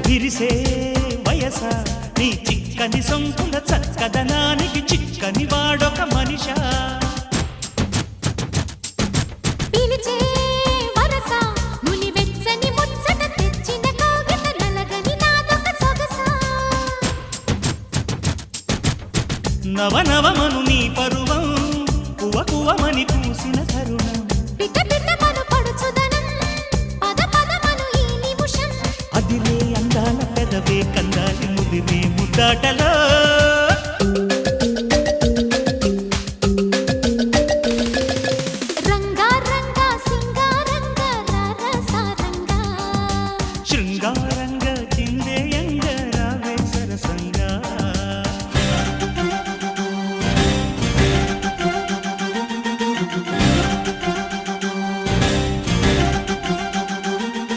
విరిసే వయస నీ చిక్కని సొంపుల చక్కదనానికి చిక్కని వాడొక మనిషా పిలిచే వరస ముని వెచ్చని ముచ్చట తెచ్చిన కాగిత నలగని నాదొక సొగస నవనవమను నీ పరువం కువకువమని పూసిన తరుణం పిట పిటమను పడుచుదనం పద పదమను ఈ నిమిషం అదిలే అందాల పెదవే కందాలి ముదిరే ముద్దాటలో